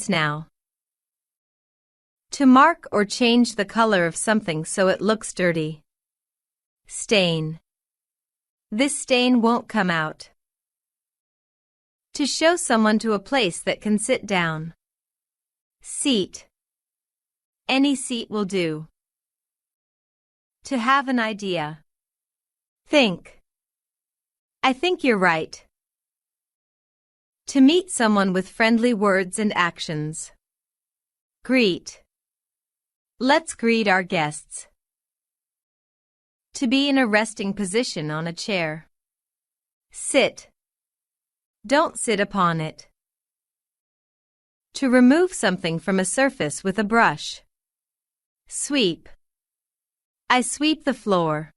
now. To mark or change the color of something so it looks dirty. Stain. This stain won't come out. To show someone to a place that can sit down. Seat. Any seat will do. To have an idea. Think. I think you're right. To meet someone with friendly words and actions. Greet. Let's greet our guests. To be in a resting position on a chair. Sit. Don't sit upon it. To remove something from a surface with a brush. Sweep. I sweep the floor.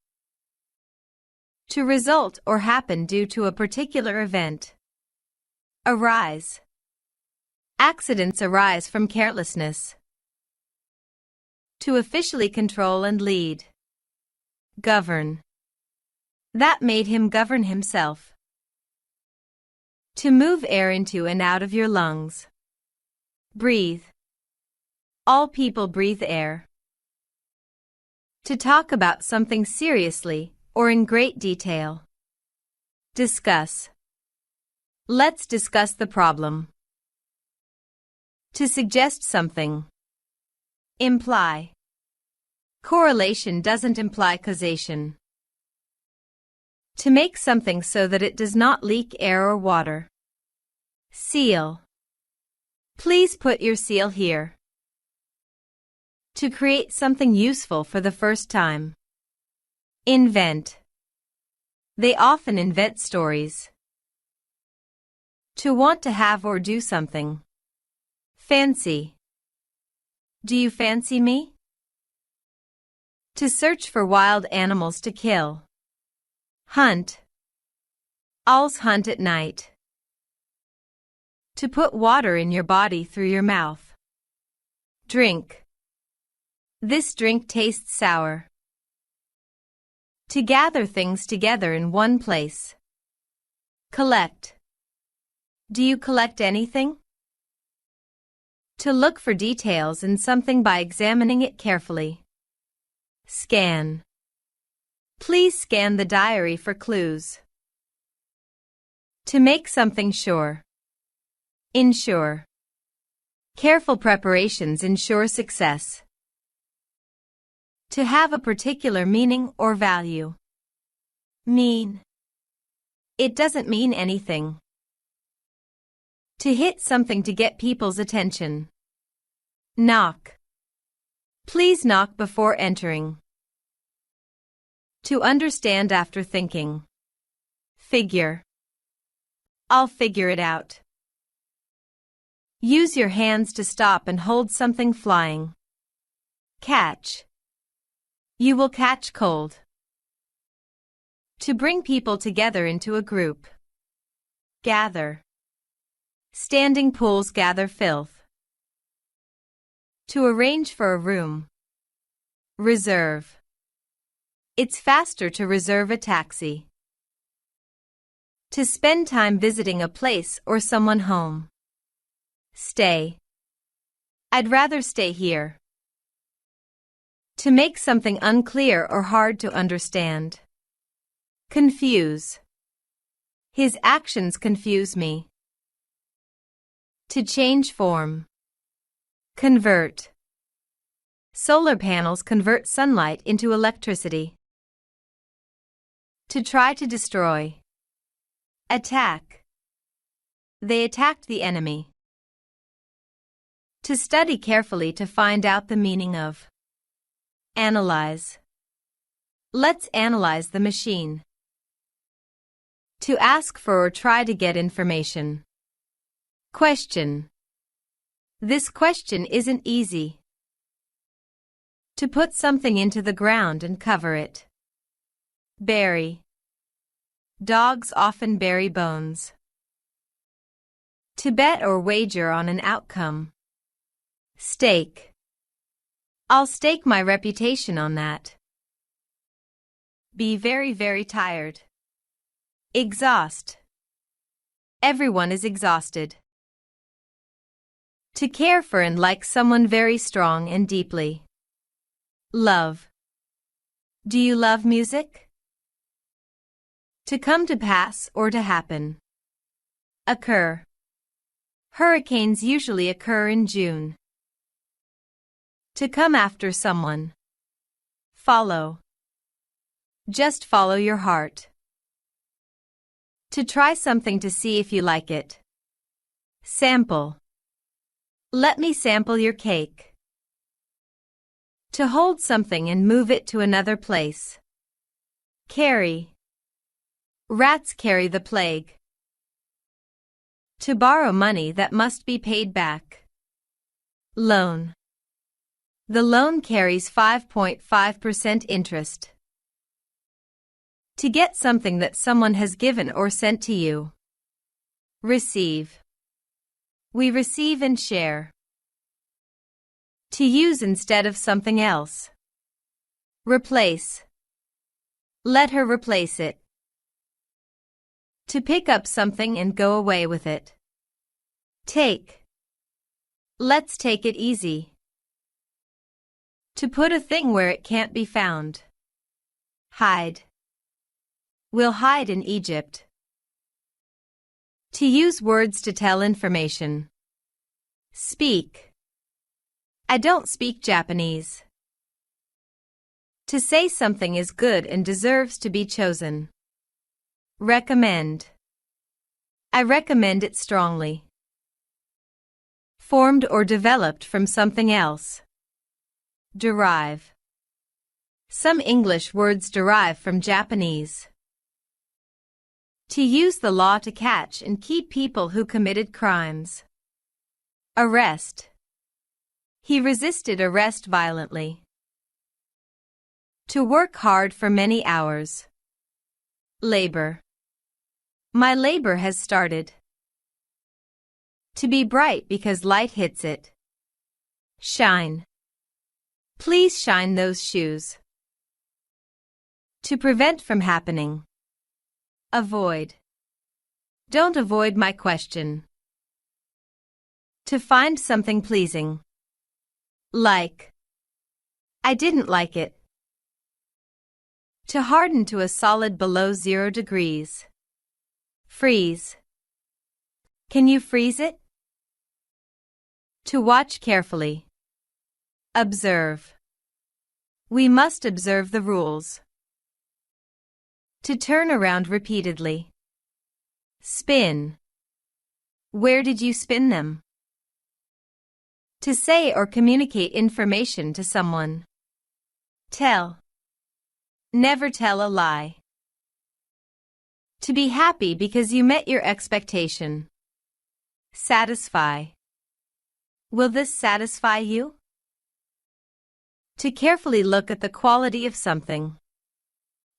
To result or happen due to a particular event. Arise. Accidents arise from carelessness. To officially control and lead. Govern. That made him govern himself. To move air into and out of your lungs. Breathe. All people breathe air. To talk about something seriously or in great detail. Discuss. Let's discuss the problem. To suggest something. Imply. Correlation doesn't imply causation. To make something so that it does not leak air or water. Seal. Please put your seal here. To create something useful for the first time. Invent. They often invent stories. To want to have or do something. Fancy. Do you fancy me? To search for wild animals to kill. Hunt. Owls hunt at night. To put water in your body through your mouth. Drink. This drink tastes sour. To gather things together in one place. Collect. Do you collect anything? To look for details in something by examining it carefully. Scan. Please scan the diary for clues. To make something sure. Ensure. Careful preparations ensure success. To have a particular meaning or value. Mean. It doesn't mean anything. To hit something to get people's attention. Knock. Please knock before entering. To understand after thinking. Figure. I'll figure it out. Use your hands to stop and hold something flying. Catch. You will catch cold. To bring people together into a group. Gather. Standing pools gather filth. To arrange for a room. Reserve. It's faster to reserve a taxi. To spend time visiting a place or someone home. Stay. I'd rather stay here. To make something unclear or hard to understand. Confuse. His actions confuse me. To change form. Convert. Solar panels convert sunlight into electricity. To try to destroy. Attack. They attacked the enemy. To study carefully to find out the meaning of. Analyze. Let's analyze the machine. To ask for or try to get information. Question. This question isn't easy. To put something into the ground and cover it. Bury. Dogs often bury bones. To bet or wager on an outcome. Stake. I'll stake my reputation on that. Be very, very tired. Exhaust. Everyone is exhausted. To care for and like someone very strong and deeply. Love. Do you love music? To come to pass or to happen. Occur. Hurricanes usually occur in June. To come after someone. Follow. Just follow your heart. To try something to see if you like it. Sample. Let me sample your cake. To hold something and move it to another place. Carry. Rats carry the plague. To borrow money that must be paid back. Loan. The loan carries 5.5% interest. To get something that someone has given or sent to you. Receive. We receive and share. To use instead of something else. Replace. Let her replace it. To pick up something and go away with it. Take. Let's take it easy. To put a thing where it can't be found. Hide. We'll hide in Egypt. To use words to tell information. Speak. I don't speak Japanese. To say something is good and deserves to be chosen. Recommend. I recommend it strongly. Formed or developed from something else. Derive. Some English words derive from Japanese. To use the law to catch and keep people who committed crimes. Arrest. He resisted arrest violently. To work hard for many hours. Labor. My labor has started. To be bright because light hits it. Shine. Please shine those shoes. To prevent from happening. Avoid. Don't avoid my question. To find something pleasing. Like. I didn't like it. To harden to a solid below 0 degrees. Freeze. Can you freeze it? To watch carefully. Observe. We must observe the rules. To turn around repeatedly. Spin. Where did you spin them? To say or communicate information to someone. Tell. Never tell a lie. To be happy because you met your expectation. Satisfy. Will this satisfy you? To carefully look at the quality of something.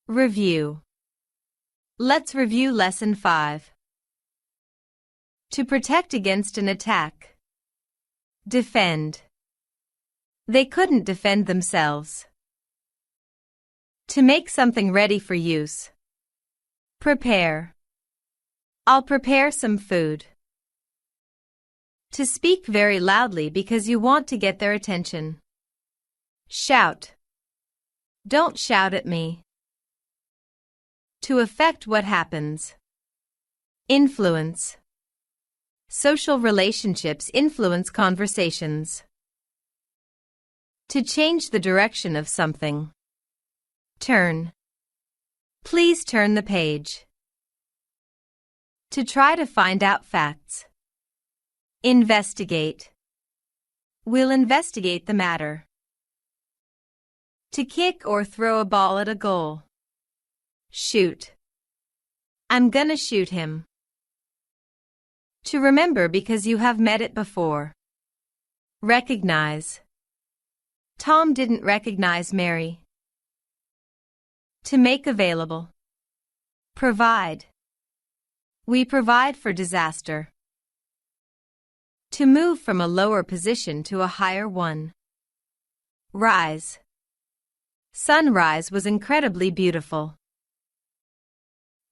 Review. Let's review Lesson 5. To protect against an attack. Defend. They couldn't defend themselves. To make something ready for use. Prepare. I'll prepare some food. To speak very loudly because you want to get their attention. Shout. Don't shout at me. To affect what happens. Influence. Social relationships influence conversations. To change the direction of something. Turn. Please turn the page. To try to find out facts. Investigate. We'll investigate the matter. To kick or throw a ball at a goal. Shoot. I'm gonna shoot him. To remember because you have met it before. Recognize. Tom didn't recognize Mary. To make available. Provide. We provide for disaster. To move from a lower position to a higher one. Rise. Sunrise was incredibly beautiful.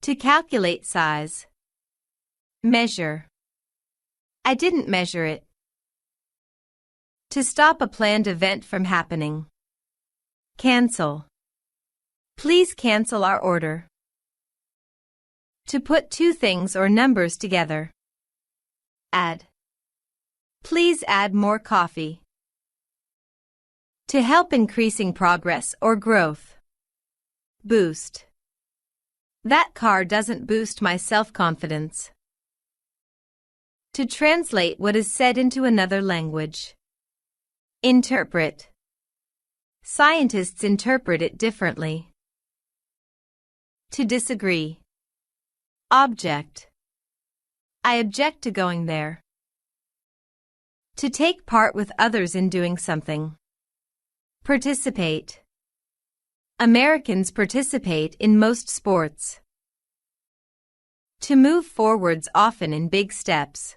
To calculate size. Measure. I didn't measure it. To stop a planned event from happening. Cancel. Please cancel our order. To put two things or numbers together. Add. Please add more coffee. To help increasing progress or growth. Boost. That car doesn't boost my self-confidence. To translate what is said into another language. Interpret. Scientists interpret it differently. To disagree. Object. I object to going there. To take part with others in doing something. Participate. Americans participate in most sports. To move forwards often in big steps.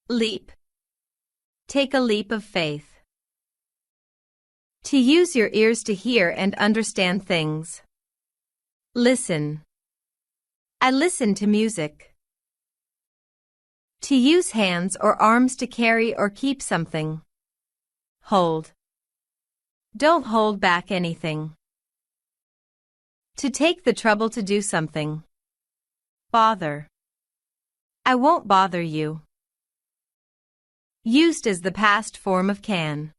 Leap. Take a leap of faith. To use your ears to hear and understand things. Listen. I listen to music. To use hands or arms to carry or keep something. Hold. Don't hold back anything. To take the trouble to do something. Bother. I won't bother you. Used as the past form of can.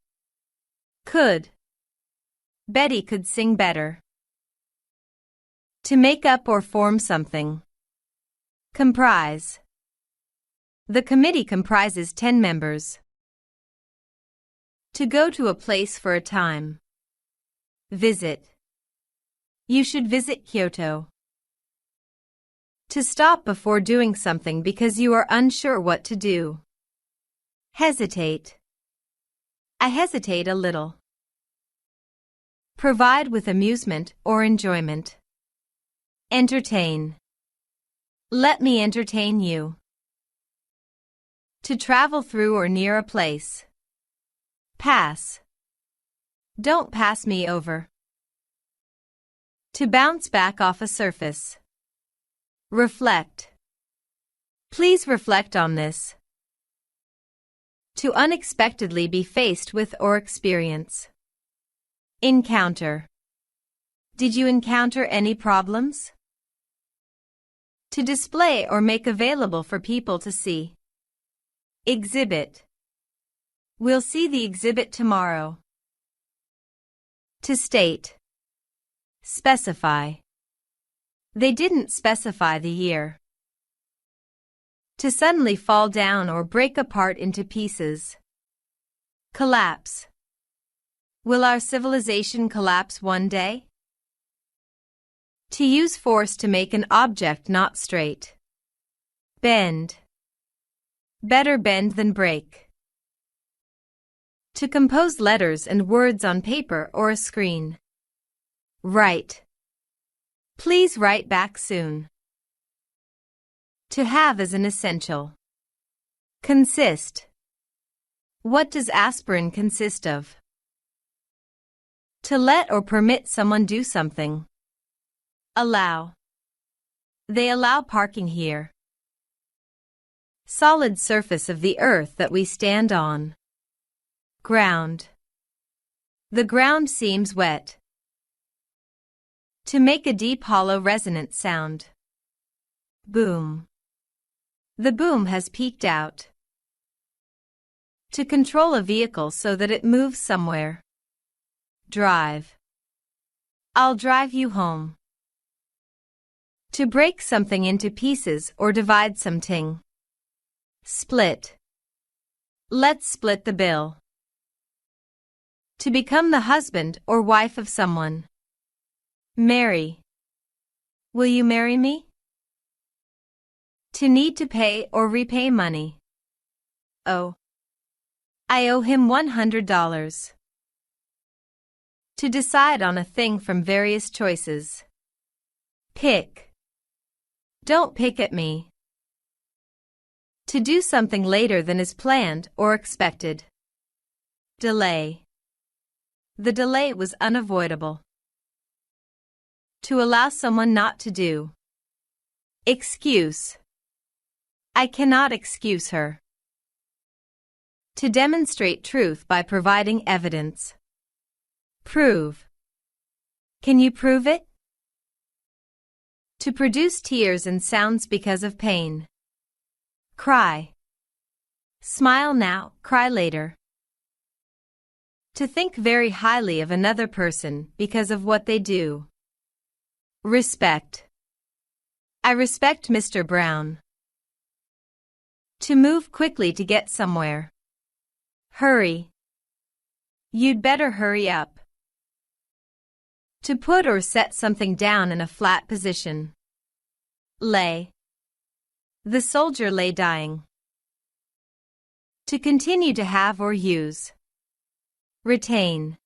Could. Betty could sing better. To make up or form something. Comprise. The committee comprises 10 members. To go to a place for a time. Visit. You should visit Kyoto. To stop before doing something because you are unsure what to do. Hesitate. I hesitate a little. Provide with amusement or enjoyment. Entertain. Let me entertain you. To travel through or near a place. Pass. Don't pass me over. To bounce back off a surface. Reflect. Please reflect on this. To unexpectedly be faced with or experience. Encounter. Did you encounter any problems? To display or make available for people to see. Exhibit. We'll see the exhibit tomorrow. To state. Specify. They didn't specify the year. To suddenly fall down or break apart into pieces. Collapse. Will our civilization collapse one day? To use force to make an object not straight. Bend. Better bend than break. To compose letters and words on paper or a screen. Write. Please write back soon. To have as an essential. Consist. What does aspirin consist of? To let or permit someone do something. Allow. They allow parking here. Solid surface of the earth that we stand on. Ground. The ground seems wet. To make a deep hollow resonant sound. Boom. The boom has peaked out. To control a vehicle so that it moves somewhere. Drive. I'll drive you home. To break something into pieces or divide something. Split. Let's split the bill. To become the husband or wife of someone. Marry. Will you marry me? To need to pay or repay money. Owe. I owe him $100. To decide on a thing from various choices. Pick. Don't pick at me. To do something later than is planned or expected. Delay. The delay was unavoidable. To allow someone not to do. Excuse. I cannot excuse her. To demonstrate truth by providing evidence. Prove. Can you prove it? To produce tears and sounds because of pain. Cry. Smile now, cry later. To think very highly of another person because of what they do. Respect. I respect Mr. Brown. To move quickly to get somewhere. Hurry. You'd better hurry up. To put or set something down in a flat position. Lay. The soldier lay dying. To continue to have or use. Retain.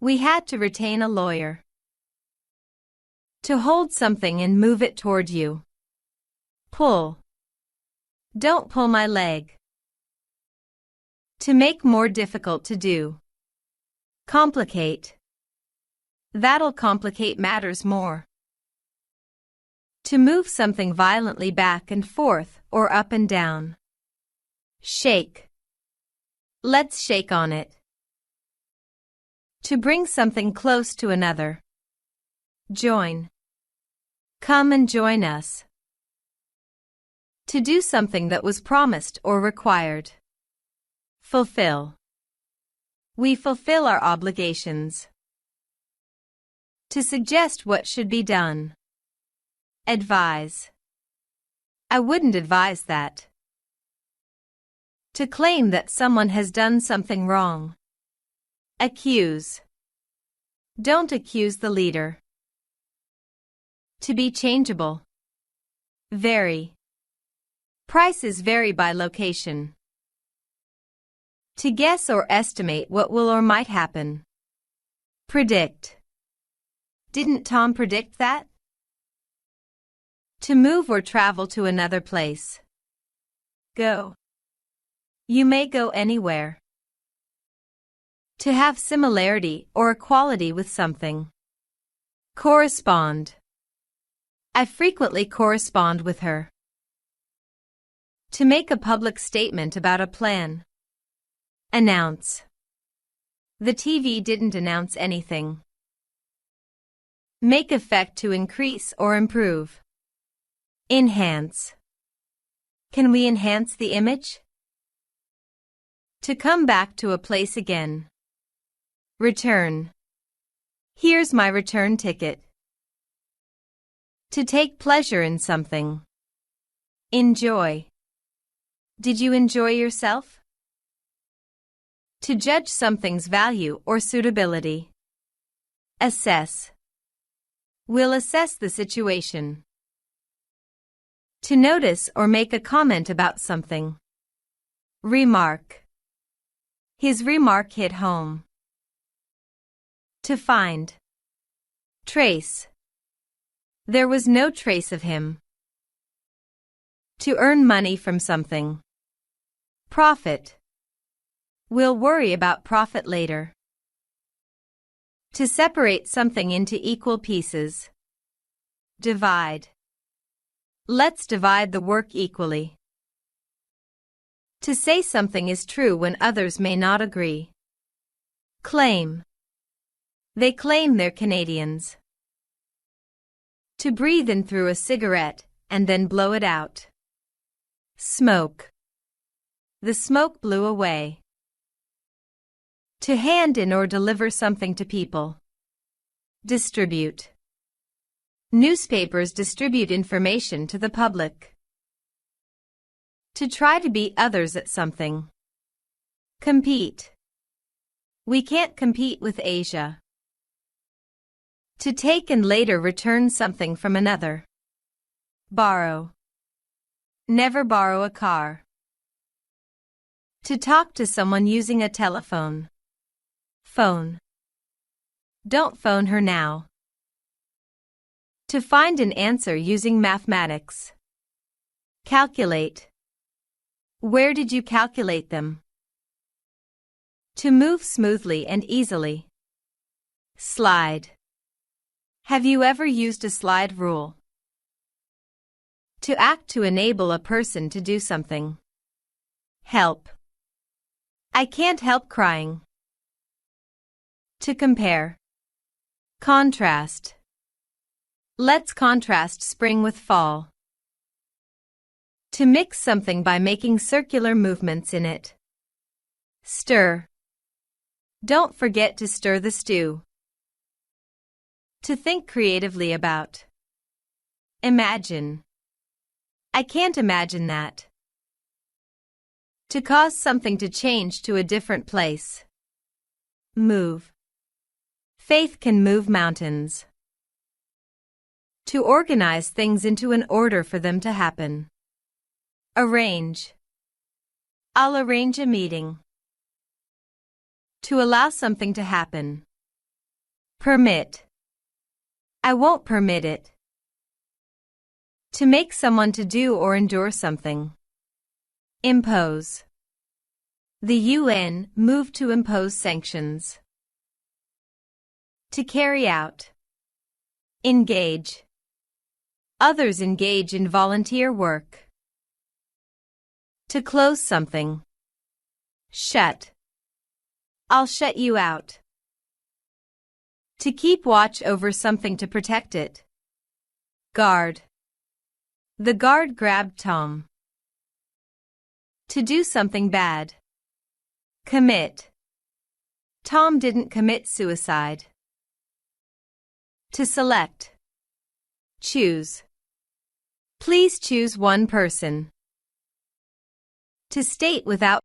We had to retain a lawyer. To hold something and move it toward you. Pull. Don't pull my leg. To make more difficult to do. Complicate. That'll complicate matters more. To move something violently back and forth or up and down. Shake. Let's shake on it. To bring something close to another. Join. Come and join us. To do something that was promised or required. Fulfill. We fulfill our obligations. To suggest what should be done. Advise. I wouldn't advise that. To claim that someone has done something wrong. Accuse. Don't accuse the leader. To be changeable. Vary. Prices vary by location. To guess or estimate what will or might happen. Predict. Didn't Tom predict that? To move or travel to another place. Go. You may go anywhere. To have similarity or equality with something. Correspond. I frequently correspond with her. To make a public statement about a plan. Announce. The TV didn't announce anything. Make effect to increase or improve. Enhance. Can we enhance the image? To come back to a place again. Return. Here's my return ticket. To take pleasure in something. Enjoy. Did you enjoy yourself? To judge something's value or suitability. Assess. We'll assess the situation. To notice or make a comment about something. Remark. His remark hit home. To find. Trace. There was no trace of him. To earn money from something. Profit. We'll worry about profit later. To separate something into equal pieces. Divide. Let's divide the work equally. To say something is true when others may not agree. Claim. They claim they're Canadians. To breathe in through a cigarette and then blow it out. Smoke. The smoke blew away. To hand in or deliver something to people. Distribute. Newspapers distribute information to the public. To try to beat others at something. Compete. We can't compete with Asia. To take and later return something from another. Borrow. Never borrow a car. To talk to someone using a telephone. Phone. Don't phone her now. To find an answer using mathematics. Calculate. Where did you calculate them? To move smoothly and easily. Slide. Have you ever used a slide rule? To act to enable a person to do something. Help. I can't help crying. To compare. Contrast. Let's contrast spring with fall. To mix something by making circular movements in it. Stir. Don't forget to stir the stew. To think creatively about. Imagine. I can't imagine that. To cause something to change to a different place. Move. Faith can move mountains. To organize things into an order for them to happen. Arrange. I'll arrange a meeting. To allow something to happen. Permit. I won't permit it. To make someone to do or endure something. Impose. The UN moved to impose sanctions. To carry out. Engage. Others engage in volunteer work. To close something. Shut. I'll shut you out. To keep watch over something to protect it. Guard. The guard grabbed Tom. To do something bad. Commit. Tom didn't commit suicide. To select. Choose. Please choose one person. To state without